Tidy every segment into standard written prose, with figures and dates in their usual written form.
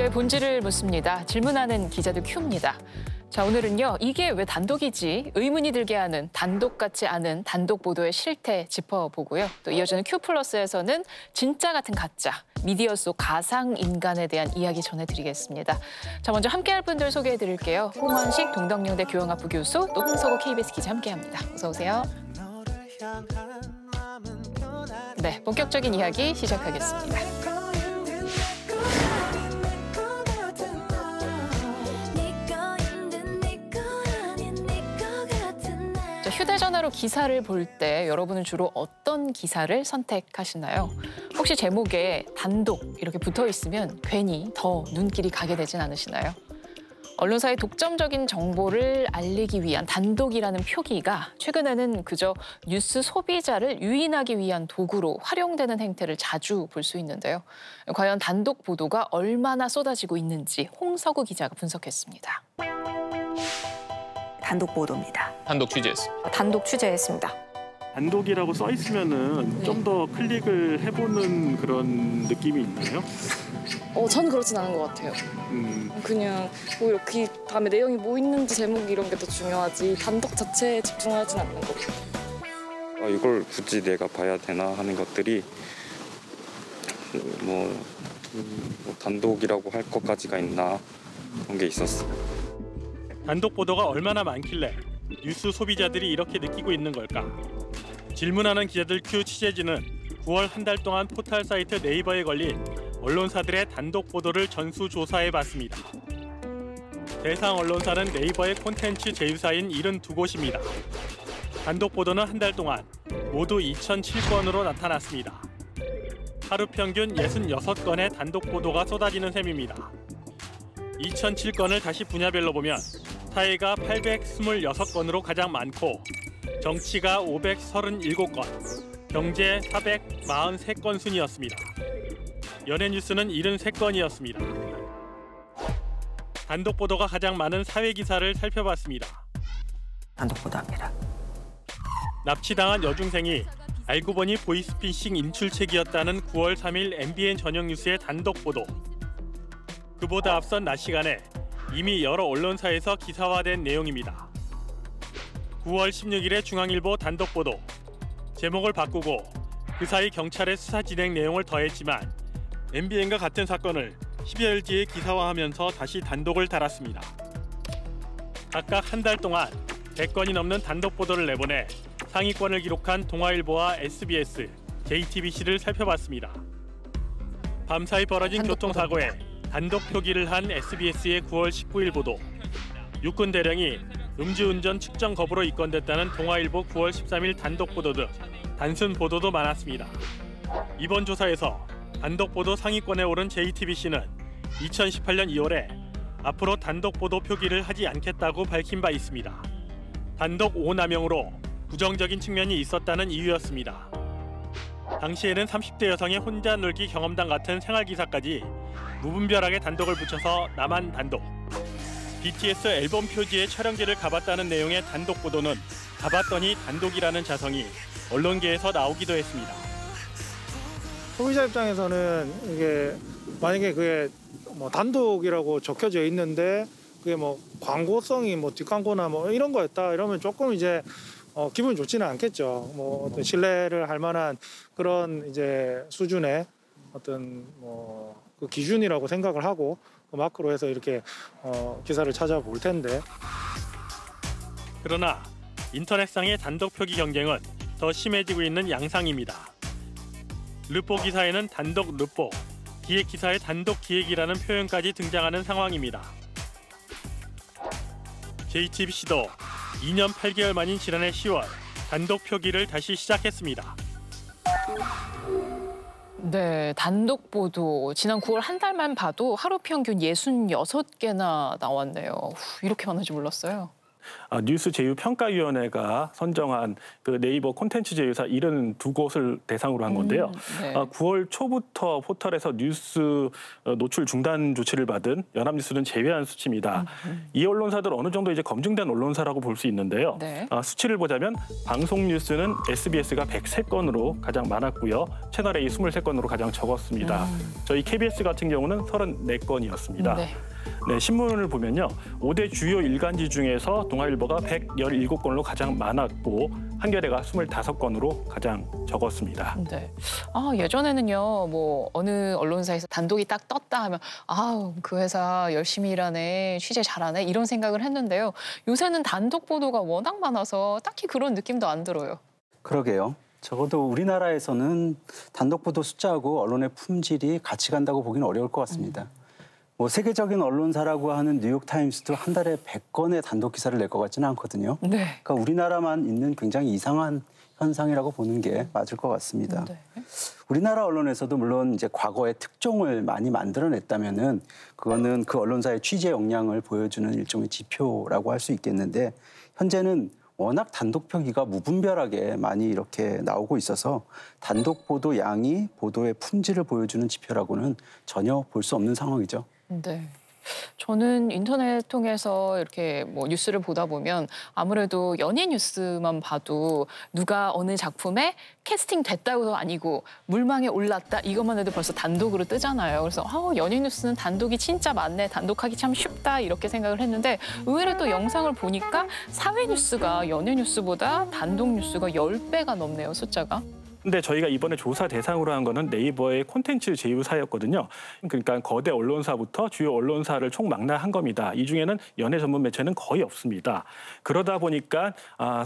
기사의 본질을 묻습니다. 질문하는 기자들 큐입니다. 자, 오늘은요. 이게 왜 단독이지? 의문이 들게 하는 단독 같지 않은 단독 보도의 실태 짚어보고요. 또 이어지는 큐플러스에서는 진짜 같은 가짜, 미디어 속 가상 인간에 대한 이야기 전해드리겠습니다. 자, 먼저 함께할 분들 소개해드릴게요. 홍원식 동덕여대 교양학부 교수, 또 홍석우 KBS 기자 함께합니다. 어서 오세요. 네, 본격적인 이야기 시작하겠습니다. 휴대전화로 기사를 볼 때 여러분은 주로 어떤 기사를 선택하시나요? 혹시 제목에 단독 이렇게 붙어 있으면 괜히 더 눈길이 가게 되진 않으시나요? 언론사의 독점적인 정보를 알리기 위한 단독이라는 표기가 최근에는 그저 뉴스 소비자를 유인하기 위한 도구로 활용되는 행태를 자주 볼 수 있는데요. 과연 단독 보도가 얼마나 쏟아지고 있는지 홍석우 기자가 분석했습니다. 단독 보도입니다. 단독 취재했습니다. 단독 취재했습니다. 단독이라고 써 있으면은 좀 더 클릭을 해보는 그런 느낌이 있나요? 저는 그렇진 않은 것 같아요. 그냥 오히려 그 다음에 내용이 뭐 있는지 제목 이런 게 더 중요하지 단독 자체에 집중하진 않는 것 같아요. 이걸 굳이 내가 봐야 되나 하는 것들이 뭐 단독이라고 할 것까지가 있나 그런 게 있었어요. 단독 보도가 얼마나 많길래 뉴스 소비자들이 이렇게 느끼고 있는 걸까? 질문하는 기자들 큐 취재진은 9월 한 달 동안 포털 사이트 네이버에 걸린 언론사들의 단독 보도를 전수조사해봤습니다. 대상 언론사는 네이버의 콘텐츠 제휴사인 72곳입니다. 단독 보도는 한 달 동안 모두 2,007건으로 나타났습니다. 하루 평균 66건의 단독 보도가 쏟아지는 셈입니다. 2007건을 다시 분야별로 보면 사회가 826건으로 가장 많고 정치가 537건, 경제 443건 순이었습니다. 연예 뉴스는 73건이었습니다. 단독 보도가 가장 많은 사회 기사를 살펴봤습니다. 단독 보도합니다. 납치당한 여중생이 알고 보니 보이스피싱 인출책이었다는 9월 3일 MBN 저녁 뉴스의 단독 보도. 그보다 앞선 낮 시간에 이미 여러 언론사에서 기사화된 내용입니다. 9월 16일의 중앙일보 단독 보도. 제목을 바꾸고 그 사이 경찰의 수사 진행 내용을 더했지만 MBN과 같은 사건을 10여일 뒤에 기사화하면서 다시 단독을 달았습니다. 각각 한 달 동안 100건이 넘는 단독 보도를 내보내 상위권을 기록한 동아일보와 SBS, JTBC를 살펴봤습니다. 밤사이 벌어진 교통사고에 단독 표기를 한 SBS의 9월 19일 보도. 육군 대령이 음주운전 측정 거부로 입건됐다는 동아일보 9월 13일 단독 보도 등 단순 보도도 많았습니다. 이번 조사에서 단독 보도 상위권에 오른 JTBC는 2018년 2월에 앞으로 단독 보도 표기를 하지 않겠다고 밝힌 바 있습니다. 단독 오남용으로 부정적인 측면이 있었다는 이유였습니다. 당시에는 30대 여성의 혼자 놀기 경험담 같은 생활기사까지 무분별하게 단독을 붙여서 나만 단독. BTS 앨범 표지에 촬영지를 가봤다는 내용의 단독 보도는 가봤더니 단독이라는 자성이 언론계에서 나오기도 했습니다. 소비자 입장에서는 이게 만약에 그게 뭐 단독이라고 적혀져 있는데 그게 뭐 광고성이 뭐 뒷광고나 뭐 이런 거였다 이러면 조금 이제 기분이 좋지는 않겠죠. 뭐 어떤 신뢰를 할 만한 그런 이제 수준의 어떤 뭐 그 기준이라고 생각을 하고 그 마크로 해서 이렇게 기사를 찾아볼 텐데. 그러나 인터넷상의 단독 표기 경쟁은 더 심해지고 있는 양상입니다. 르포 기사에는 단독 르포, 기획 기사에 단독 기획이라는 표현까지 등장하는 상황입니다. JTBC도 2년 8개월 만인 지난해 10월 단독 표기를 다시 시작했습니다. 네, 단독 보도. 지난 9월 한 달만 봐도 하루 평균 66개나 나왔네요. 이렇게 많은지 몰랐어요. 뉴스 제휴 평가위원회가 선정한 그 네이버 콘텐츠 제휴사 72곳을 대상으로 한 건데요. 네. 9월 초부터 포털에서 뉴스 노출 중단 조치를 받은 연합뉴스는 제외한 수치입니다. 이 언론사들 어느 정도 이제 검증된 언론사라고 볼 수 있는데요. 네. 수치를 보자면 방송 뉴스는 SBS가 103건으로 가장 많았고요. 채널A 23건으로 가장 적었습니다. 저희 KBS 같은 경우는 34건이었습니다. 네. 네, 신문을 보면요. 5대 주요 일간지 중에서 동아일보가 117건으로 가장 많았고 한겨레가 25건으로 가장 적었습니다. 네. 예전에는요, 뭐 어느 언론사에서 단독이 딱 떴다 하면 그 회사 열심히 일하네, 취재 잘하네 이런 생각을 했는데요. 요새는 단독 보도가 워낙 많아서 딱히 그런 느낌도 안 들어요. 그러게요. 적어도 우리나라에서는 단독 보도 숫자하고 언론의 품질이 같이 간다고 보기는 어려울 것 같습니다. 뭐 세계적인 언론사라고 하는 뉴욕타임스도 한 달에 100건의 단독 기사를 낼 것 같지는 않거든요. 네. 그러니까 우리나라만 있는 굉장히 이상한 현상이라고 보는 게 맞을 것 같습니다. 네. 우리나라 언론에서도 물론 이제 과거에 특종을 많이 만들어냈다면은 그거는 그 언론사의 취재 역량을 보여주는 일종의 지표라고 할 수 있겠는데 현재는 워낙 단독 표기가 무분별하게 많이 이렇게 나오고 있어서 단독 보도 양이 보도의 품질을 보여주는 지표라고는 전혀 볼 수 없는 상황이죠. 네. 저는 인터넷 통해서 이렇게 뭐 뉴스를 보다 보면 아무래도 연예 뉴스만 봐도 누가 어느 작품에 캐스팅 됐다고도 아니고 물망에 올랐다 이것만 해도 벌써 단독으로 뜨잖아요. 그래서 연예 뉴스는 단독이 진짜 많네, 단독하기 참 쉽다 이렇게 생각을 했는데 의외로 또 영상을 보니까 사회 뉴스가 연예 뉴스보다 단독 뉴스가 10배가 넘네요, 숫자가. 근데 저희가 이번에 조사 대상으로 한 거는 네이버의 콘텐츠 제휴사였거든요. 그러니까 거대 언론사부터 주요 언론사를 총망라한 겁니다. 이 중에는 연예 전문 매체는 거의 없습니다. 그러다 보니까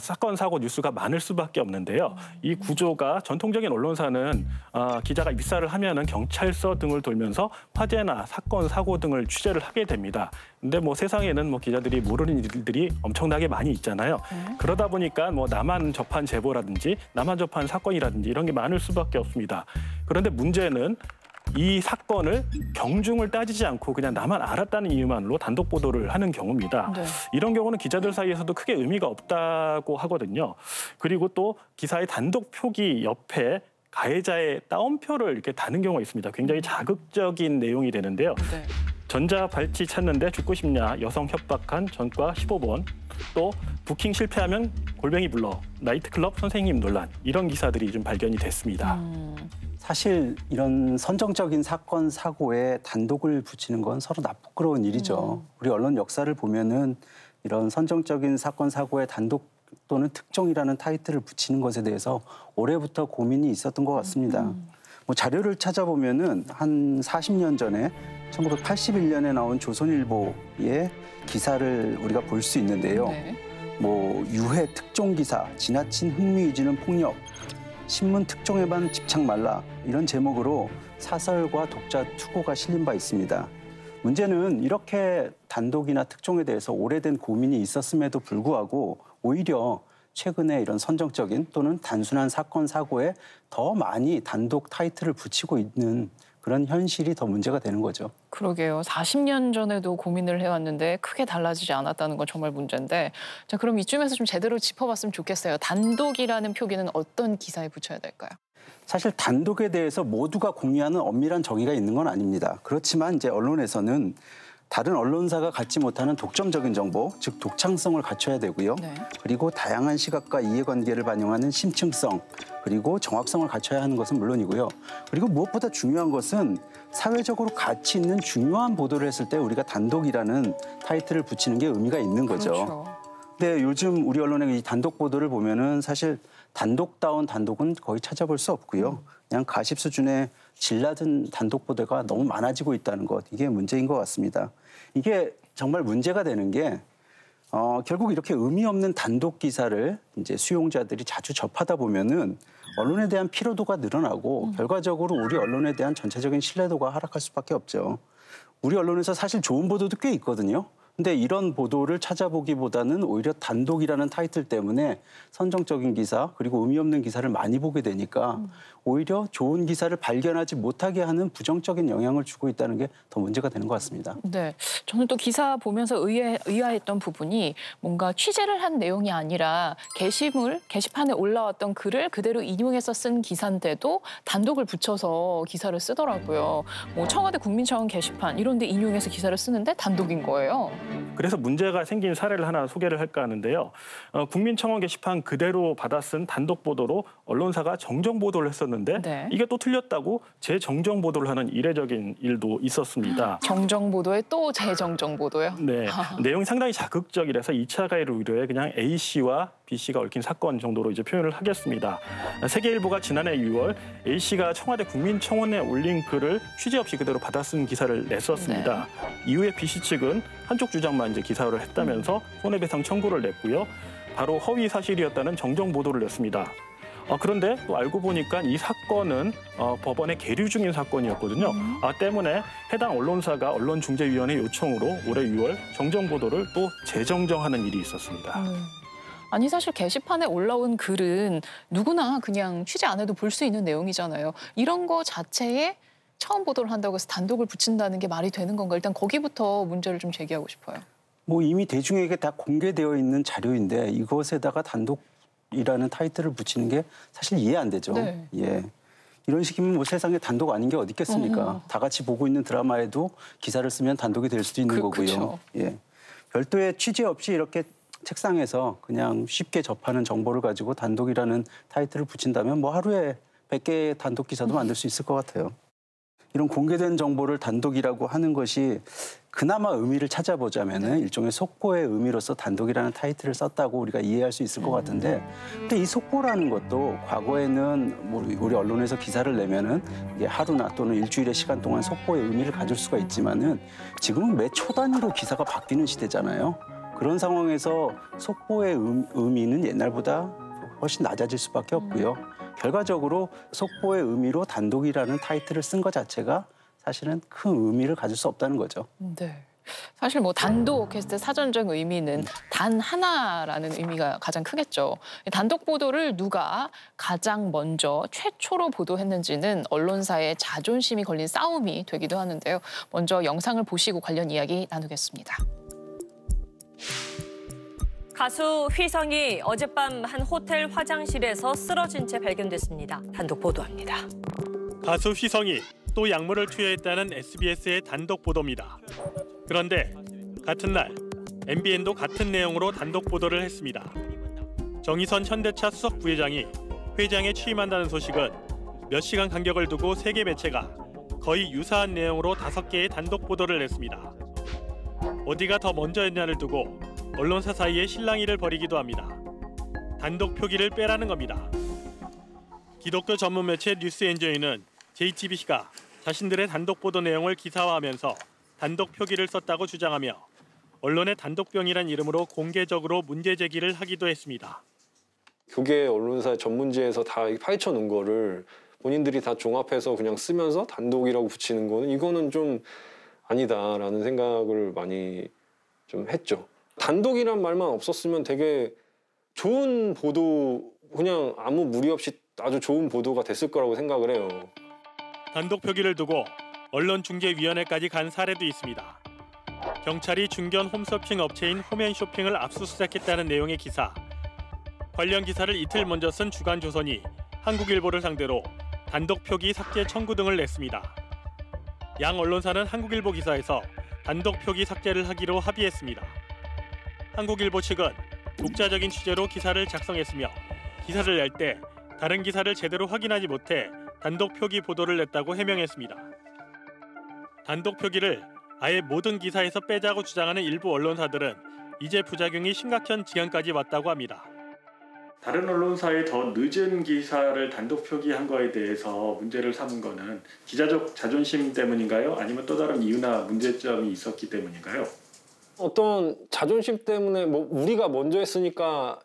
사건, 사고 뉴스가 많을 수밖에 없는데요. 이 구조가 전통적인 언론사는 기자가 입사를 하면은 경찰서 등을 돌면서 화재나 사건, 사고 등을 취재를 하게 됩니다. 근데 뭐 세상에는 뭐 기자들이 모르는 일들이 엄청나게 많이 있잖아요. 그러다 보니까 뭐 나만 접한 제보라든지 나만 접한 사건이라든지 이런 게 많을 수밖에 없습니다. 그런데 문제는 이 사건을 경중을 따지지 않고 그냥 나만 알았다는 이유만으로 단독 보도를 하는 경우입니다. 네. 이런 경우는 기자들 사이에서도 크게 의미가 없다고 하거든요. 그리고 또 기사의 단독 표기 옆에 가해자의 따옴표를 이렇게 다는 경우가 있습니다. 굉장히 자극적인 내용이 되는데요. 네. 전자 발찌 찾는데 죽고 싶냐, 여성 협박한 전과 15번, 또 부킹 실패하면 골뱅이 불러, 나이트클럽 선생님 논란 이런 기사들이 좀 발견이 됐습니다. 사실 이런 선정적인 사건, 사고에 단독을 붙이는 건 서로 나쁘끄러운 일이죠. 우리 언론 역사를 보면은 이런 선정적인 사건, 사고에 단독 또는 특종이라는 타이틀을 붙이는 것에 대해서 올해부터 고민이 있었던 것 같습니다. 뭐 자료를 찾아보면은 한 40년 전에 1981년에 나온 조선일보의 기사를 우리가 볼 수 있는데요. 네. 뭐 유해 특종 기사, 지나친 흥미 위주는 폭력, 신문 특종에만 집착 말라 이런 제목으로 사설과 독자 투고가 실린 바 있습니다. 문제는 이렇게 단독이나 특종에 대해서 오래된 고민이 있었음에도 불구하고 오히려 최근에 이런 선정적인 또는 단순한 사건, 사고에 더 많이 단독 타이틀을 붙이고 있는 그런 현실이 더 문제가 되는 거죠. 그러게요. 40년 전에도 고민을 해왔는데 크게 달라지지 않았다는 건 정말 문제인데 자, 그럼 이쯤에서 좀 제대로 짚어봤으면 좋겠어요. 단독이라는 표기는 어떤 기사에 붙여야 될까요? 사실 단독에 대해서 모두가 공유하는 엄밀한 정의가 있는 건 아닙니다. 그렇지만 이제 언론에서는 다른 언론사가 갖지 못하는 독점적인 정보, 즉 독창성을 갖춰야 되고요. 네. 그리고 다양한 시각과 이해관계를 반영하는 심층성, 그리고 정확성을 갖춰야 하는 것은 물론이고요. 그리고 무엇보다 중요한 것은 사회적으로 가치 있는 중요한 보도를 했을 때 우리가 단독이라는 타이틀을 붙이는 게 의미가 있는 거죠. 그렇죠. 근데 요즘 우리 언론의 이 단독 보도를 보면은 사실 단독다운 단독은 거의 찾아볼 수 없고요. 그냥 가십 수준의 질 낮은 단독 보도가 너무 많아지고 있다는 것, 이게 문제인 것 같습니다. 이게 정말 문제가 되는 게 결국 이렇게 의미 없는 단독 기사를 이제 수용자들이 자주 접하다 보면은 언론에 대한 피로도가 늘어나고 결과적으로 우리 언론에 대한 전체적인 신뢰도가 하락할 수밖에 없죠. 우리 언론에서 사실 좋은 보도도 꽤 있거든요. 근데 이런 보도를 찾아보기보다는 오히려 단독이라는 타이틀 때문에 선정적인 기사 그리고 의미 없는 기사를 많이 보게 되니까 오히려 좋은 기사를 발견하지 못하게 하는 부정적인 영향을 주고 있다는 게 더 문제가 되는 것 같습니다. 네, 저는 또 기사 보면서 의아했던 부분이 뭔가 취재를 한 내용이 아니라 게시판에 올라왔던 글을 그대로 인용해서 쓴 기사인데도 단독을 붙여서 기사를 쓰더라고요. 뭐 청와대 국민청원 게시판 이런 데 인용해서 기사를 쓰는데 단독인 거예요. 그래서 문제가 생긴 사례를 하나 소개를 할까 하는데요. 국민청원 게시판 그대로 받아 쓴 단독 보도로 언론사가 정정 보도를 했었는데 네. 이게 또 틀렸다고 재정정 보도를 하는 이례적인 일도 있었습니다. 정정 보도에 또 재정정 보도요? 네, 내용이 상당히 자극적이라서 2차 가해를 우려해 그냥 A 씨와 B 씨가 얽힌 사건 정도로 이제 표현을 하겠습니다. 세계일보가 지난해 6월 A 씨가 청와대 국민청원에 올린 글을 취재 없이 그대로 받아 쓴 기사를 냈었습니다. 네. 이후에 B 씨 측은 한쪽 주장만 이제 기사화를 했다면서 손해배상 청구를 냈고요. 바로 허위 사실이었다는 정정 보도를 냈습니다. 그런데 또 알고 보니까 이 사건은 법원에 계류 중인 사건이었거든요. 때문에 해당 언론사가 언론중재위원회 요청으로 올해 6월 정정 보도를 또 재정정하는 일이 있었습니다. 아니 사실 게시판에 올라온 글은 누구나 그냥 취재 안 해도 볼 수 있는 내용이잖아요. 이런 거 자체에 처음 보도를 한다고 해서 단독을 붙인다는 게 말이 되는 건가? 일단 거기부터 문제를 좀 제기하고 싶어요. 뭐 이미 대중에게 다 공개되어 있는 자료인데 이것에다가 단독이라는 타이틀을 붙이는 게 사실 이해 안 되죠. 네. 예. 이런 식이면 뭐 세상에 단독 아닌 게 어디 있겠습니까? 다 같이 보고 있는 드라마에도 기사를 쓰면 단독이 될 수도 있는 거고요. 그쵸. 예. 별도의 취재 없이 이렇게 책상에서 그냥 쉽게 접하는 정보를 가지고 단독이라는 타이틀을 붙인다면 뭐 하루에 100개의 단독 기사도 만들 수 있을 것 같아요. 이런 공개된 정보를 단독이라고 하는 것이 그나마 의미를 찾아보자면은 일종의 속보의 의미로서 단독이라는 타이틀을 썼다고 우리가 이해할 수 있을 것 같은데, 근데 이 속보라는 것도 과거에는 뭐 우리 언론에서 기사를 내면은 이게 하루나 또는 일주일의 시간 동안 속보의 의미를 가질 수가 있지만은 지금은 매 초 단위로 기사가 바뀌는 시대잖아요. 그런 상황에서 속보의 의미는 옛날보다 훨씬 낮아질 수밖에 없고요. 결과적으로 속보의 의미로 단독이라는 타이틀을 쓴 것 자체가 사실은 큰 의미를 가질 수 없다는 거죠. 네. 사실 뭐 단독 했을 때 사전적 의미는 단 하나라는 의미가 가장 크겠죠. 단독 보도를 누가 가장 먼저 최초로 보도했는지는 언론사의 자존심이 걸린 싸움이 되기도 하는데요. 먼저 영상을 보시고 관련 이야기 나누겠습니다. 가수 휘성이 어젯밤 한 호텔 화장실에서 쓰러진 채 발견됐습니다. 단독 보도합니다. 가수 휘성이 또 약물을 투여했다는 SBS의 단독 보도입니다. 그런데 같은 날 MBN도 같은 내용으로 단독 보도를 했습니다. 정의선 현대차 수석 부회장이 회장에 취임한다는 소식은 몇 시간 간격을 두고 세 개 매체가 거의 유사한 내용으로 5개의 단독 보도를 냈습니다. 어디가 더 먼저였냐를 두고 언론사 사이에 실랑이를 벌이기도 합니다. 단독 표기를 빼라는 겁니다. 기독교 전문 매체 뉴스엔조이는 JTBC가 자신들의 단독 보도 내용을 기사화하면서 단독 표기를 썼다고 주장하며 언론의 단독병이란 이름으로 공개적으로 문제 제기를 하기도 했습니다. 교계 언론사 전문지에서 다 파헤쳐 놓은 거를 본인들이 다 종합해서 그냥 쓰면서 단독이라고 붙이는 거는 이거는 좀 아니다라는 생각을 많이 좀 했죠. 단독이란 말만 없었으면 되게 좋은 보도, 그냥 아무 무리 없이 아주 좋은 보도가 됐을 거라고 생각을 해요. 단독 표기를 두고 언론중재위원회까지 간 사례도 있습니다. 경찰이 중견 홈쇼핑 업체인 홈앤쇼핑을 압수수색했다는 내용의 기사. 관련 기사를 이틀 먼저 쓴 주간조선이 한국일보를 상대로 단독 표기 삭제 청구 등을 냈습니다. 양 언론사는 한국일보 기사에서 단독 표기 삭제를 하기로 합의했습니다. 한국일보 측은 독자적인 취재로 기사를 작성했으며 기사를 낼 때 다른 기사를 제대로 확인하지 못해 단독 표기 보도를 냈다고 해명했습니다. 단독 표기를 아예 모든 기사에서 빼자고 주장하는 일부 언론사들은 이제 부작용이 심각한 지경까지 왔다고 합니다. 다른 언론사의 더 늦은 기사를 단독 표기한 거에 대해서 문제를 삼은 거는 기자적 자존심 때문인가요? 아니면 또 다른 이유나 문제점이 있었기 때문인가요? 어떤 자존심 때문에 뭐 우리가 먼저 했으니까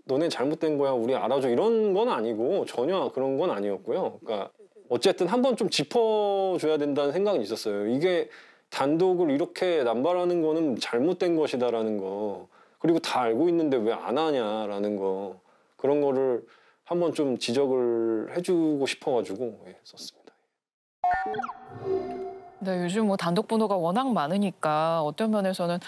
너네 잘못된 거야, 우리 알아줘, 이런 건 아니고 전혀 그런 건 아니었고요. 그러니까 어쨌든 한번 좀 짚어줘야 된다는 생각은 있었어요. 이게 단독을 이렇게 남발하는 거는 잘못된 것이다라는 거. 그리고 다 알고 있는데 왜 안 하냐라는 거. 그런 거를 한번 좀 지적을 해주고 싶어가지고 썼습니다. 네, 요즘 뭐 단독 보도가 워낙 많으니까 어떤 면에서는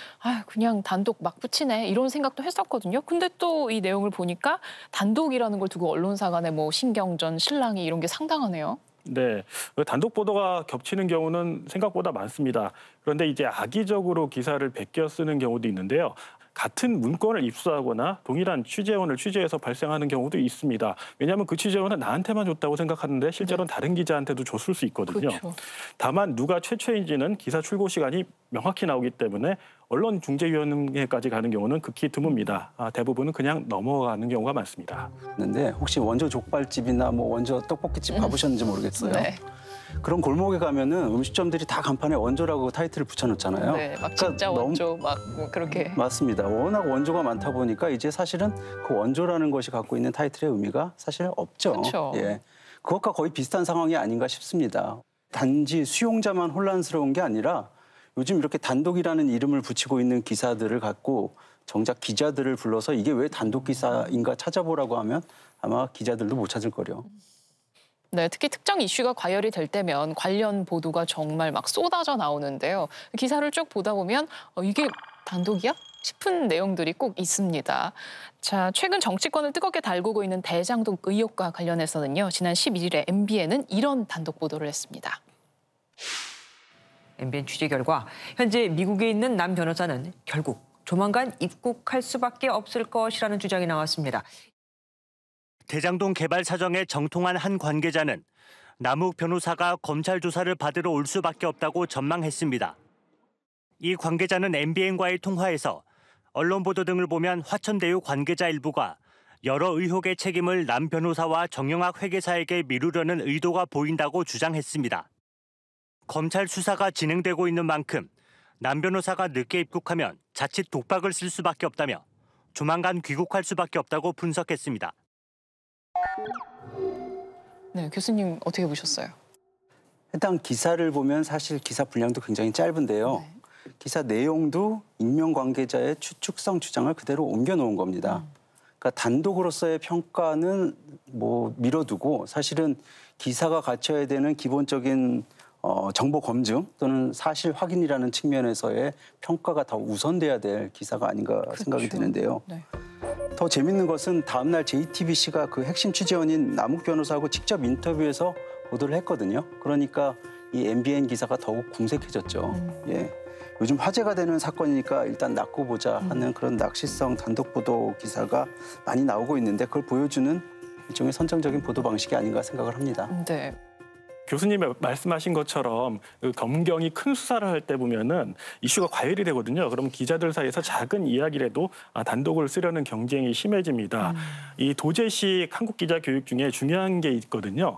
그냥 단독 막 붙이네 이런 생각도 했었거든요. 근데 또 이 내용을 보니까 단독이라는 걸 두고 언론사 간에 뭐 신경전, 실랑이 이런 게 상당하네요. 네, 단독 보도가 겹치는 경우는 생각보다 많습니다. 그런데 이제 악의적으로 기사를 베껴 쓰는 경우도 있는데요. 같은 문건을 입수하거나 동일한 취재원을 취재해서 발생하는 경우도 있습니다. 왜냐하면 그 취재원은 나한테만 줬다고 생각하는데 실제로는 다른 기자한테도 줬을 수 있거든요. 그렇죠. 다만 누가 최초인지는 기사 출고 시간이 명확히 나오기 때문에 언론중재위원회까지 가는 경우는 극히 드뭅니다. 대부분은 그냥 넘어가는 경우가 많습니다. 근데 혹시 원조 족발집이나 뭐 원조 떡볶이집 가보셨는지 모르겠어요. 네. 그런 골목에 가면은 음식점들이 다 간판에 원조라고 타이틀을 붙여놓잖아요. 네, 막 진짜 원조 막 뭐 그렇게. 맞습니다. 워낙 원조가 많다 보니까 이제 사실은 그 원조라는 것이 갖고 있는 타이틀의 의미가 사실 없죠. 그렇죠. 예, 그것과 거의 비슷한 상황이 아닌가 싶습니다. 단지 수용자만 혼란스러운 게 아니라 요즘 이렇게 단독이라는 이름을 붙이고 있는 기사들을 갖고 정작 기자들을 불러서 이게 왜 단독 기사인가 찾아보라고 하면 아마 기자들도 못 찾을 거려. 네, 특히 특정 이슈가 과열이 될 때면 관련 보도가 정말 막 쏟아져 나오는데요. 기사를 쭉 보다 보면 이게 단독이야? 싶은 내용들이 꼭 있습니다. 자, 최근 정치권을 뜨겁게 달구고 있는 대장동 의혹과 관련해서는요. 지난 11일에 MBN은 이런 단독 보도를 했습니다. MBN 취재 결과 현재 미국에 있는 남 변호사는 결국 조만간 입국할 수밖에 없을 것이라는 주장이 나왔습니다. 대장동 개발 사정에 정통한 한 관계자는 남욱 변호사가 검찰 조사를 받으러 올 수밖에 없다고 전망했습니다. 이 관계자는 MBN과의 통화에서 언론 보도 등을 보면 화천대유 관계자 일부가 여러 의혹의 책임을 남 변호사와 정영학 회계사에게 미루려는 의도가 보인다고 주장했습니다. 검찰 수사가 진행되고 있는 만큼 남 변호사가 늦게 입국하면 자칫 독박을 쓸 수밖에 없다며 조만간 귀국할 수밖에 없다고 분석했습니다. 네, 교수님 어떻게 보셨어요? 일단 기사를 보면 사실 기사 분량도 굉장히 짧은데요. 네. 기사 내용도 익명 관계자의 추측성 주장을 그대로 옮겨놓은 겁니다. 그러니까 단독으로서의 평가는 뭐 미뤄두고 사실은 기사가 갖춰야 되는 기본적인 정보 검증 또는 사실 확인이라는 측면에서의 평가가 더 우선돼야 될 기사가 아닌가 생각이 드는데요. 네. 더 재밌는 것은 다음 날 JTBC가 그 핵심 취재원인 남욱 변호사하고 직접 인터뷰해서 보도를 했거든요. 그러니까 이 MBN 기사가 더욱 궁색해졌죠. 예. 요즘 화제가 되는 사건이니까 일단 낚고 보자 하는 그런 낚시성 단독 보도 기사가 많이 나오고 있는데 그걸 보여주는 일종의 선정적인 보도 방식이 아닌가 생각을 합니다. 네. 교수님이 말씀하신 것처럼 그 검경이 큰 수사를 할 때 보면은 이슈가 과열이 되거든요. 그럼 기자들 사이에서 작은 이야기라도 단독을 쓰려는 경쟁이 심해집니다. 이 도제식 한국 기자 교육 중에 중요한 게 있거든요.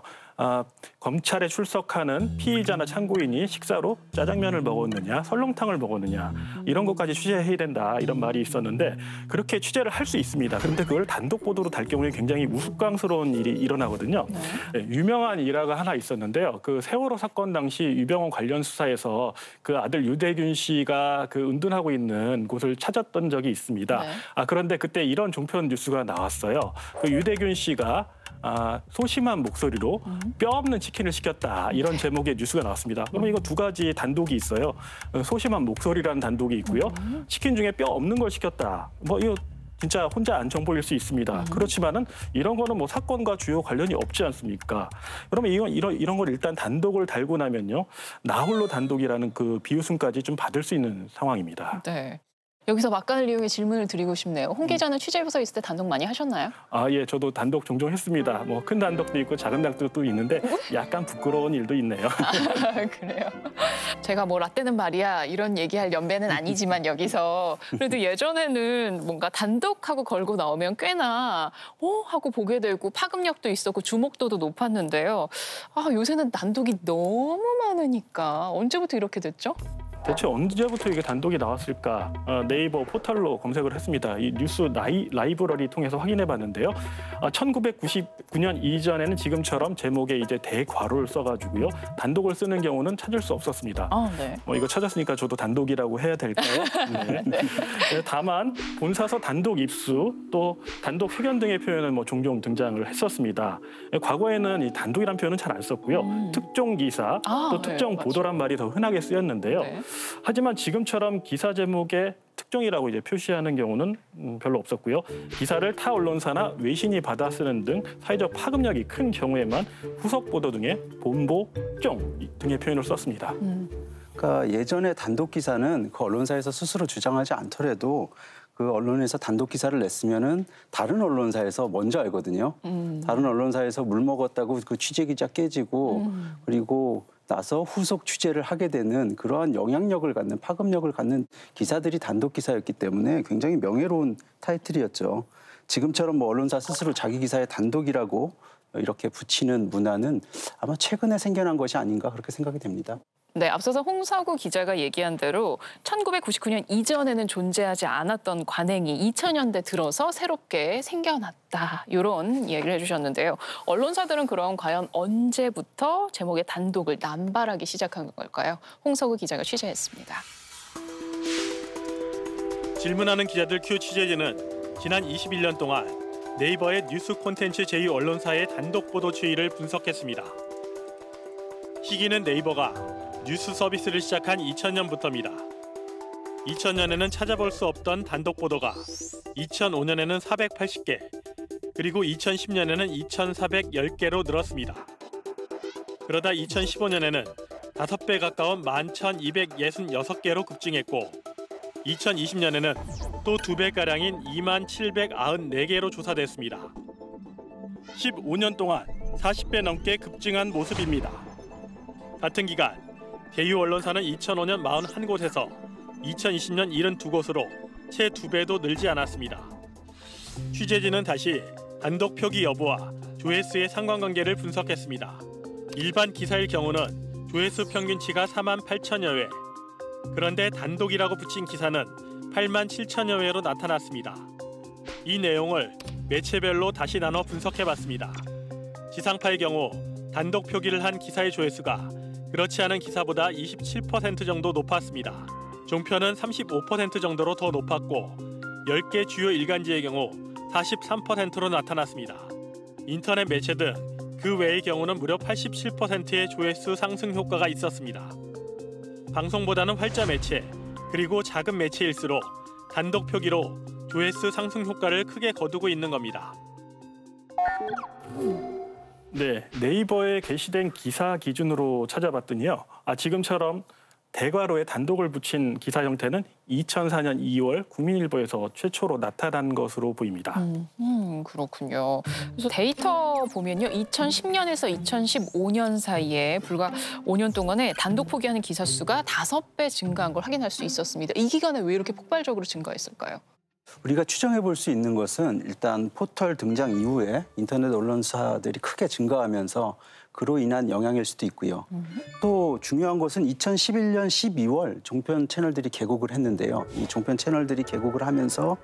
검찰에 출석하는 피의자나 참고인이 식사로 짜장면을 먹었느냐, 설렁탕을 먹었느냐 이런 것까지 취재해야 된다 이런 말이 있었는데 그렇게 취재를 할 수 있습니다. 그런데 그걸 단독 보도로 달 경우에 굉장히 우스꽝스러운 일이 일어나거든요. 네, 유명한 일화가 하나 있었는데요. 그 세월호 사건 당시 유병원 관련 수사에서 그 아들 유대균 씨가 그 은둔하고 있는 곳을 찾았던 적이 있습니다. 네. 그런데 그때 이런 종편 뉴스가 나왔어요. 그 유대균 씨가 소심한 목소리로 뼈 없는 치킨을 시켰다 이런 제목의 뉴스가 나왔습니다. 그러면 이거 두 가지 단독이 있어요. 소심한 목소리라는 단독이 있고요. 치킨 중에 뼈 없는 걸 시켰다. 뭐 이거 진짜 혼자 안 정보일 수 있습니다. 그렇지만은 이런 거는 뭐 사건과 주요 관련이 없지 않습니까? 그러면 이런 걸 일단 단독을 달고 나면요. 나홀로 단독이라는 그 비웃음까지 좀 받을 수 있는 상황입니다. 네. 여기서 막간을 이용해 질문을 드리고 싶네요. 홍 기자는 취재부서 있을 때 단독 많이 하셨나요? 예, 저도 단독 종종 했습니다. 뭐 큰 단독도 있고 작은 단독도 있는데 약간 부끄러운 일도 있네요. 그래요. 제가 뭐 라떼는 말이야 이런 얘기할 연배는 아니지만 여기서 그래도 예전에는 뭔가 단독하고 걸고 나오면 꽤나 하고 보게 되고 파급력도 있었고 주목도도 높았는데요. 요새는 단독이 너무 많으니까 언제부터 이렇게 됐죠? 대체 언제부터 이게 단독이 나왔을까? 네이버 포털로 검색을 했습니다. 이 뉴스 라이브러리 통해서 확인해 봤는데요. 1999년 이전에는 지금처럼 제목에 이제 대괄호를 써가지고요. 단독을 쓰는 경우는 찾을 수 없었습니다. 네. 이거 찾았으니까 저도 단독이라고 해야 될까요? 네. 네. 다만 본사서 단독 입수 또 단독 회견 등의 표현은 종종 등장을 했었습니다. 과거에는 이 단독이란 표현은 잘 안 썼고요. 특종 기사 또 특정 보도란 말이 더 흔하게 쓰였는데요. 네. 하지만 지금처럼 기사 제목에 특종이라고 이제 표시하는 경우는 별로 없었고요. 기사를 타 언론사나 외신이 받아 쓰는 등 사회적 파급력이 큰 경우에만 후속 보도 등의 본보, 특종 등의 표현을 썼습니다. 그러니까 예전에 단독 기사는 그 언론사에서 스스로 주장하지 않더라도 그 언론에서 단독 기사를 냈으면은 다른 언론사에서 먼저 알거든요. 다른 언론사에서 물 먹었다고 그 취재 기자 깨지고 그리고 나서 후속 취재를 하게 되는 그러한 영향력을 갖는 파급력을 갖는 기사들이 단독 기사였기 때문에 굉장히 명예로운 타이틀이었죠. 지금처럼 언론사 스스로 자기 기사에 단독이라고 이렇게 붙이는 문화는 아마 최근에 생겨난 것이 아닌가 그렇게 생각이 됩니다. 네, 앞서서 홍사구 기자가 얘기한 대로 1999년 이전에는 존재하지 않았던 관행이 2000년대 들어서 새롭게 생겨났다. 이런 얘기를 해주셨는데요. 언론사들은 그럼 과연 언제부터 제목의 단독을 남발하기 시작한 걸까요? 홍사구 기자가 취재했습니다. 질문하는 기자들 큐 취재진은 지난 21년 동안 네이버의 뉴스 콘텐츠 제2 언론사의 단독 보도 추이를 분석했습니다. 시기는 네이버가 뉴스 서비스를 시작한 2000년부터입니다. 2000년에는 찾아볼 수 없던 단독 보도가 2005년에는 480개, 그리고 2010년에는 2410개로 늘었습니다. 그러다 2015년에는 5배 가까운 11,266개로 급증했고 2020년에는 또 2배가량인 2794개로 조사됐습니다. 15년 동안 40배 넘게 급증한 모습입니다. 같은 기간 제2 언론사는 2005년 41곳에서 2020년 72곳으로 채 2배도 늘지 않았습니다. 취재진은 다시 단독 표기 여부와 조회수의 상관관계를 분석했습니다. 일반 기사일 경우는 조회수 평균치가 48,000여 회, 그런데 단독이라고 붙인 기사는 87,000여 회로 나타났습니다. 이 내용을 매체별로 다시 나눠 분석해봤습니다. 지상파의 경우 단독 표기를 한 기사의 조회수가 그렇지 않은 기사보다 27% 정도 높았습니다. 종편은 35% 정도로 더 높았고 10개 주요 일간지의 경우 43%로 나타났습니다. 인터넷 매체 등 그 외의 경우는 무려 87%의 조회수 상승 효과가 있었습니다. 방송보다는 활자 매체, 그리고 작은 매체일수록 단독 표기로 조회수 상승 효과를 크게 거두고 있는 겁니다. 네, 네이버에 게시된 기사 기준으로 찾아봤더니요. 지금처럼 대괄호에 단독을 붙인 기사 형태는 2004년 2월 국민일보에서 최초로 나타난 것으로 보입니다. 그렇군요. 그래서 데이터 보면요. 2010년에서 2015년 사이에 불과 5년 동안에 단독 포기하는 기사 수가 5배 증가한 걸 확인할 수 있었습니다. 이 기간에 왜 이렇게 폭발적으로 증가했을까요? 우리가 추정해 볼 수 있는 것은 일단 포털 등장 이후에 인터넷 언론사들이 크게 증가하면서 그로 인한 영향일 수도 있고요. 또 중요한 것은 2011년 12월 종편 채널들이 개국을 했는데요. 이 종편 채널들이 개국을 하면서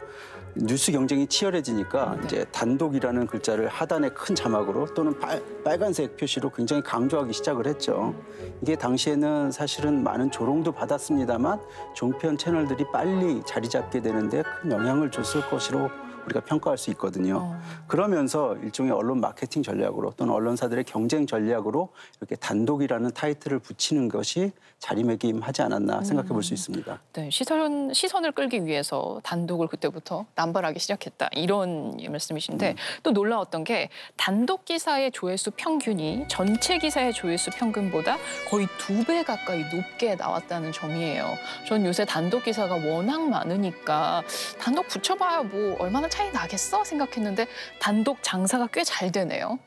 뉴스 경쟁이 치열해지니까 이제 단독이라는 글자를 하단에 큰 자막으로 또는 빨간색 표시로 굉장히 강조하기 시작을 했죠. 이게 당시에는 사실은 많은 조롱도 받았습니다만 종편 채널들이 빨리 자리 잡게 되는데 큰 영향을 줬을 것으로 우리가 평가할 수 있거든요. 그러면서 일종의 언론 마케팅 전략으로 또는 언론사들의 경쟁 전략으로 이렇게 단독이라는 타이틀을 붙이는 것이 자리매김하지 않았나 생각해 볼 수 있습니다. 네, 시선을 끌기 위해서 단독을 그때부터 남발하기 시작했다. 이런 말씀이신데 또 놀라웠던 게 단독 기사의 조회수 평균이 전체 기사의 조회수 평균보다 거의 2배 가까이 높게 나왔다는 점이에요. 전 요새 단독 기사가 워낙 많으니까 단독 붙여봐야 뭐 얼마나 차이 나겠어 생각했는데 단독 장사가 꽤 잘 되네요.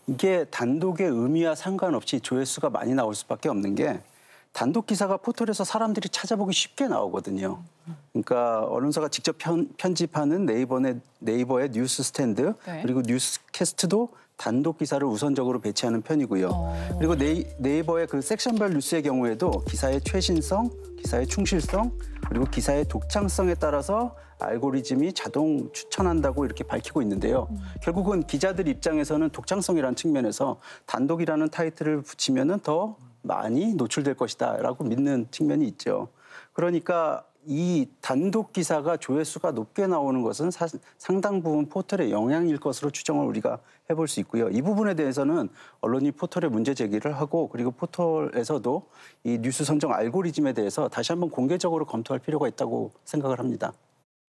이게 단독의 의미와 상관없이 조회수가 많이 나올 수밖에 없는 게 단독 기사가 포털에서 사람들이 찾아보기 쉽게 나오거든요. 그러니까 언론사가 직접 편집하는 네이버의 뉴스 스탠드 그리고 뉴스 캐스트도 단독 기사를 우선적으로 배치하는 편이고요. 그리고 네이버의 그 섹션별 뉴스의 경우에도 기사의 최신성, 기사의 충실성, 그리고 기사의 독창성에 따라서 알고리즘이 자동 추천한다고 이렇게 밝히고 있는데요. 결국은 기자들 입장에서는 독창성이라는 측면에서 단독이라는 타이틀을 붙이면은 더 많이 노출될 것이다라고 믿는 측면이 있죠. 그러니까 이 단독 기사가 조회수가 높게 나오는 것은 상당 부분 포털의 영향일 것으로 추정을 우리가 해볼 수 있고요. 이 부분에 대해서는 언론이 포털에 문제 제기를 하고 그리고 포털에서도 이 뉴스 선정 알고리즘에 대해서 다시 한번 공개적으로 검토할 필요가 있다고 생각을 합니다.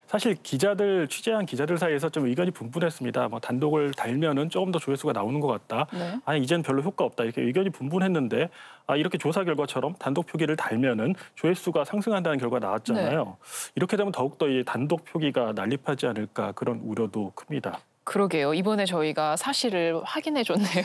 사실 취재한 기자들 사이에서 좀 의견이 분분했습니다. 뭐 단독을 달면은 조금 더 조회수가 나오는 것 같다. 네. 아니 이제는 별로 효과 없다. 이렇게 의견이 분분했는데 이렇게 조사 결과처럼 단독 표기를 달면은 조회수가 상승한다는 결과가 나왔잖아요. 네. 이렇게 되면 더욱더 이 단독 표기가 난립하지 않을까 그런 우려도 큽니다. 그러게요. 이번에 저희가 사실을 확인해줬네요.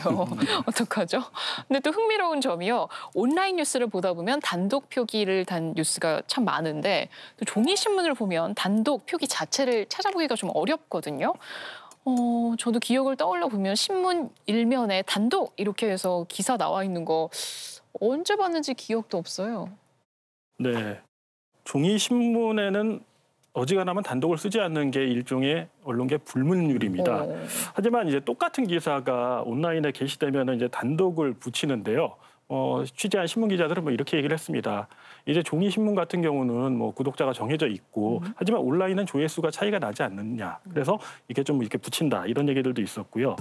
어떡하죠? 근데 또 흥미로운 점이요. 온라인 뉴스를 보다 보면 단독 표기를 단 뉴스가 참 많은데 또 종이 신문을 보면 단독 표기 자체를 찾아보기가 좀 어렵거든요. 저도 기억을 떠올려 보면 신문 일면에 단독 이렇게 해서 기사 나와 있는 거 언제 봤는지 기억도 없어요. 네. 종이 신문에는 어지간하면 단독을 쓰지 않는 게 일종의 언론계 불문율입니다. 하지만 이제 똑같은 기사가 온라인에 게시되면 이제 단독을 붙이는데요. 취재한 신문 기자들은 뭐 이렇게 얘기를 했습니다. 이제 종이 신문 같은 경우는 뭐 구독자가 정해져 있고 하지만 온라인은 조회수가 차이가 나지 않느냐. 그래서 이게 좀 이렇게 붙인다 이런 얘기들도 있었고요.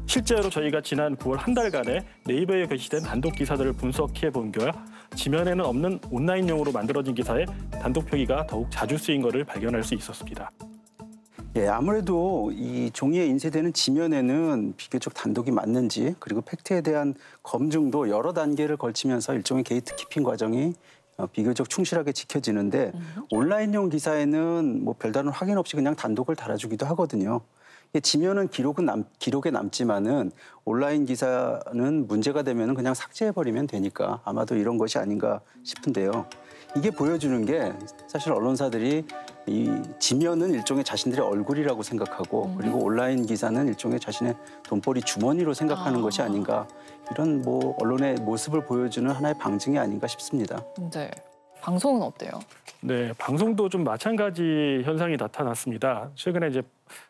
실제로 저희가 지난 9월 한 달간에 네이버에 게시된 단독 기사들을 분석해 본 결과 지면에는 없는 온라인용으로 만들어진 기사에 단독 표기가 더욱 자주 쓰인 것을 발견할 수 있었습니다. 예, 아무래도 이 종이에 인쇄되는 지면에는 비교적 단독이 맞는지 그리고 팩트에 대한 검증도 여러 단계를 걸치면서 일종의 게이트키핑 과정이 비교적 충실하게 지켜지는데 온라인용 기사에는 뭐 별다른 확인 없이 그냥 단독을 달아주기도 하거든요. 지면은 기록에 남지만은 온라인 기사는 문제가 되면 그냥 삭제해버리면 되니까 아마도 이런 것이 아닌가 싶은데요. 이게 보여주는 게 사실 언론사들이 이 지면은 일종의 자신들의 얼굴이라고 생각하고 그리고 온라인 기사는 일종의 자신의 돈벌이 주머니로 생각하는 것이 아닌가 이런 뭐 언론의 모습을 보여주는 하나의 방증이 아닌가 싶습니다. 네. 방송은 어때요? 네, 방송도 좀 마찬가지 현상이 나타났습니다. 최근에 이제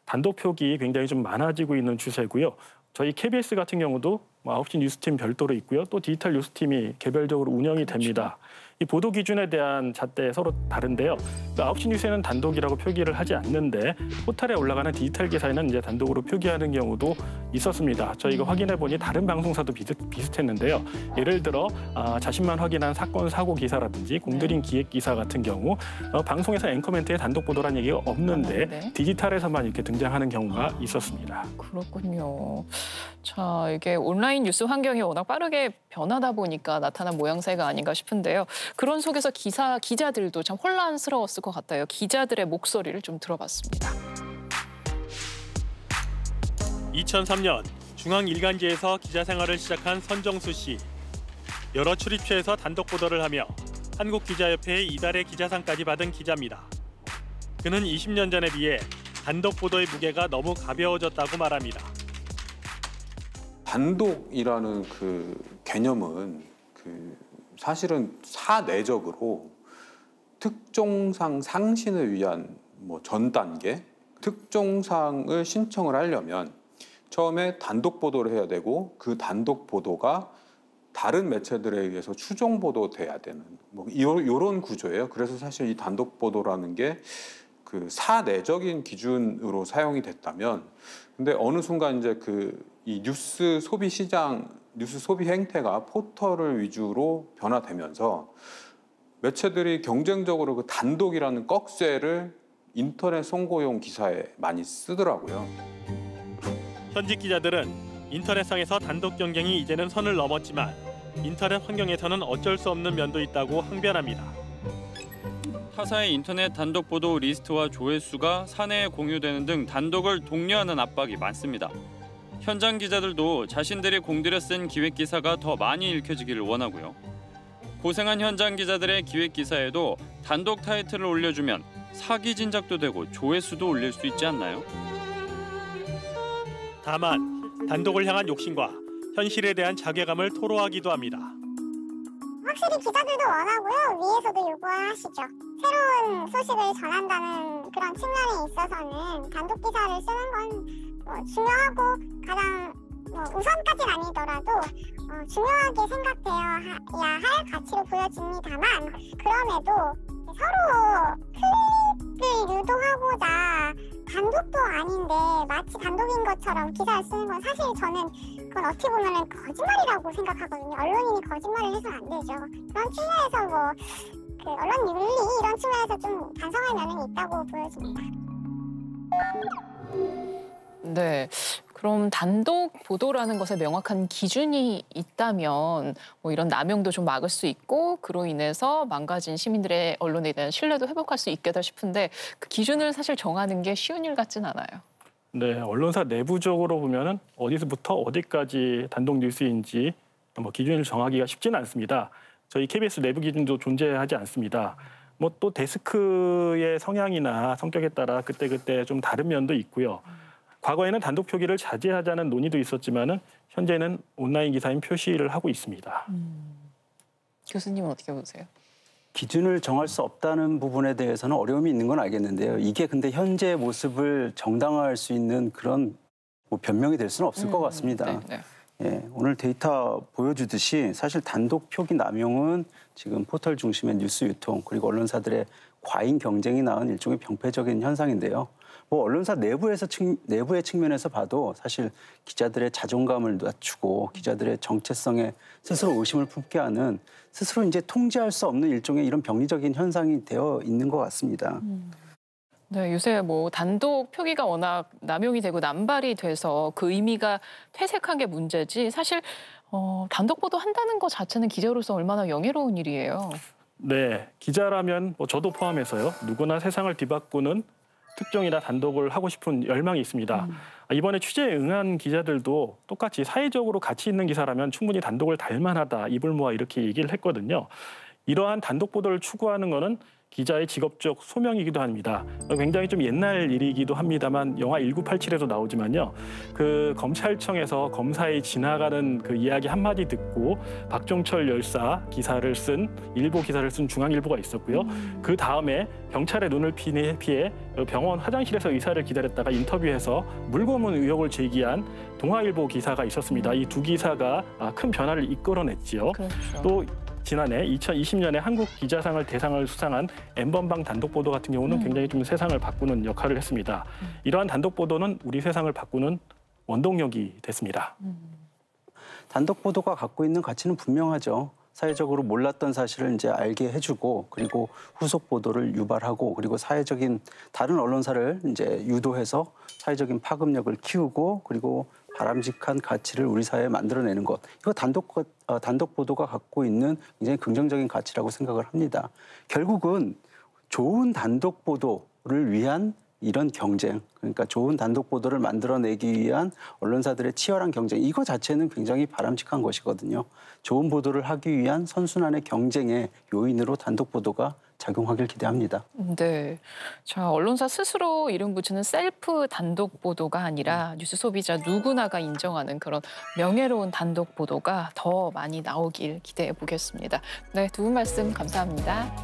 단독 표기 굉장히 좀 많아지고 있는 추세고요. 저희 KBS 같은 경우도 9시 뉴스팀 별도로 있고요. 또 디지털 뉴스팀이 개별적으로 운영이 됩니다. 이 보도 기준에 대한 잣대 서로 다른데요. 9시 뉴스에는 단독이라고 표기를 하지 않는데 포털에 올라가는 디지털 기사에는 이제 단독으로 표기하는 경우도 있었습니다. 저희가 확인해 보니 다른 방송사도 비슷했는데요. 예를 들어 자신만 확인한 사건 사고 기사라든지 공들인 기획 기사 같은 경우 방송에서 앵커 멘트에 단독 보도란 얘기가 없는데 디지털에서만 이렇게 등장하는 경우가 있었습니다. 그렇군요. 자, 이게 온라인 뉴스 환경이 워낙 빠르게 변하다 보니까 나타난 모양새가 아닌가 싶은데요. 그런 속에서 기자들도 참 혼란스러웠을 것 같아요. 기자들의 목소리를 좀 들어봤습니다. 2003년 중앙일간지에서 기자 생활을 시작한 선정수 씨. 여러 출입처에서 단독 보도를 하며 한국기자협회의 이달의 기자상까지 받은 기자입니다. 그는 20년 전에 비해 단독 보도의 무게가 너무 가벼워졌다고 말합니다. 단독이라는 그 개념은 사실은 사내적으로 특종상 상신을 위한 전 단계, 특종상을 신청을 하려면 처음에 단독 보도를 해야 되고 그 단독 보도가 다른 매체들에 의해서 추종 보도돼야 되는 이런 구조예요. 그래서 사실 이 단독 보도라는 게 그 사내적인 기준으로 사용이 됐다면, 근데 어느 순간 이제 이 뉴스 소비 시장, 뉴스 소비 행태가 포털을 위주로 변화되면서 매체들이 경쟁적으로 그 단독이라는 꺽쇠를 인터넷 송고용 기사에 많이 쓰더라고요. 현직 기자들은 인터넷상에서 단독 경쟁이 이제는 선을 넘었지만 인터넷 환경에서는 어쩔 수 없는 면도 있다고 항변합니다. 타사의 인터넷 단독 보도 리스트와 조회수가 사내에 공유되는 등 단독을 독려하는 압박이 많습니다. 현장 기자들도 자신들이 공들여 쓴 기획 기사가 더 많이 읽혀지기를 원하고요. 고생한 현장 기자들의 기획 기사에도 단독 타이틀을 올려주면 사기 진작도 되고 조회수도 올릴 수 있지 않나요? 다만 단독을 향한 욕심과 현실에 대한 자괴감을 토로하기도 합니다. 확실히 기자들도 원하고요. 위에서도 요구하시죠. 새로운 소식을 전한다는 그런 측면에 있어서는 단독 기사를 쓰는 건 중요하고 가장 우선까지는 아니더라도 중요하게 생각되어야 할 가치로 보여집니다만 그럼에도 서로 클릭을 유도하고자 단독도 아닌데 마치 단독인 것처럼 기사를 쓰는 건 사실 저는 그건 어떻게 보면 거짓말이라고 생각하거든요. 언론인이 거짓말을 해서는 안 되죠. 그런 측면에서 그 언론 윤리 이런 측면에서 좀 반성할 면은 있다고 보여집니다. 네. 그럼 단독 보도라는 것에 명확한 기준이 있다면 이런 남용도 좀 막을 수 있고 그로 인해서 망가진 시민들의 언론에 대한 신뢰도 회복할 수 있겠다 싶은데 그 기준을 사실 정하는 게 쉬운 일 같진 않아요. 네, 언론사 내부적으로 보면은 어디서부터 어디까지 단독 뉴스인지 기준을 정하기가 쉽지는 않습니다. 저희 KBS 내부 기준도 존재하지 않습니다. 또 데스크의 성향이나 성격에 따라 그때그때 좀 다른 면도 있고요. 과거에는 단독 표기를 자제하자는 논의도 있었지만은 현재는 온라인 기사인 표시를 하고 있습니다. 교수님은 어떻게 보세요? 기준을 정할 수 없다는 부분에 대해서는 어려움이 있는 건 알겠는데요. 이게 근데 현재의 모습을 정당화할 수 있는 그런 변명이 될 수는 없을 것 같습니다. 네. 예, 오늘 데이터 보여주듯이 사실 단독 표기 남용은 지금 포털 중심의 뉴스 유통 그리고 언론사들의 과잉 경쟁이 낳은 일종의 병폐적인 현상인데요. 언론사 내부의 측면에서 봐도 사실 기자들의 자존감을 낮추고 기자들의 정체성에 스스로 의심을 품게 하는 스스로 이제 통제할 수 없는 일종의 이런 병리적인 현상이 되어 있는 것 같습니다. 네, 요새 단독 표기가 워낙 남용이 되고 남발이 돼서 그 의미가 퇴색한 게 문제지 사실 단독 보도 한다는 것 자체는 기자로서 얼마나 영예로운 일이에요. 네, 기자라면 저도 포함해서요. 누구나 세상을 뒤바꾸는 특종이나 단독을 하고 싶은 열망이 있습니다. 이번에 취재에 응한 기자들도 똑같이 사회적으로 가치 있는 기사라면 충분히 단독을 달 만하다. 입을 모아 이렇게 얘기를 했거든요. 이러한 단독 보도를 추구하는 거는 기자의 직업적 소명이기도 합니다. 굉장히 좀 옛날 일이기도 합니다만 영화 1987에도 나오지만요. 그 검찰청에서 검사의 지나가는 그 이야기 한마디 듣고 박종철 열사 기사를 쓴 일보 기사를 쓴 중앙일보가 있었고요. 그 다음에 경찰의 눈을 피해 병원 화장실에서 의사를 기다렸다가 인터뷰해서 물고문 의혹을 제기한 동아일보 기사가 있었습니다. 이 두 기사가 큰 변화를 이끌어냈지요. 그렇죠. 또 지난해 2020년에 한국 기자상을 대상을 수상한 N번방 단독 보도 같은 경우는 굉장히 좀 세상을 바꾸는 역할을 했습니다. 이러한 단독 보도는 우리 세상을 바꾸는 원동력이 됐습니다. 단독 보도가 갖고 있는 가치는 분명하죠. 사회적으로 몰랐던 사실을 이제 알게 해주고 그리고 후속 보도를 유발하고 그리고 사회적인 다른 언론사를 이제 유도해서 사회적인 파급력을 키우고 그리고 바람직한 가치를 우리 사회에 만들어내는 것. 이거 단독 보도가 갖고 있는 굉장히 긍정적인 가치라고 생각을 합니다. 결국은 좋은 단독 보도를 위한 이런 경쟁, 그러니까 좋은 단독 보도를 만들어내기 위한 언론사들의 치열한 경쟁, 이거 자체는 굉장히 바람직한 것이거든요. 좋은 보도를 하기 위한 선순환의 경쟁의 요인으로 단독 보도가 작용하길 기대합니다. 네, 자 언론사 스스로 이름 붙이는 셀프 단독 보도가 아니라 뉴스 소비자 누구나가 인정하는 그런 명예로운 단독 보도가 더 많이 나오길 기대해 보겠습니다. 네, 두 분 말씀 감사합니다.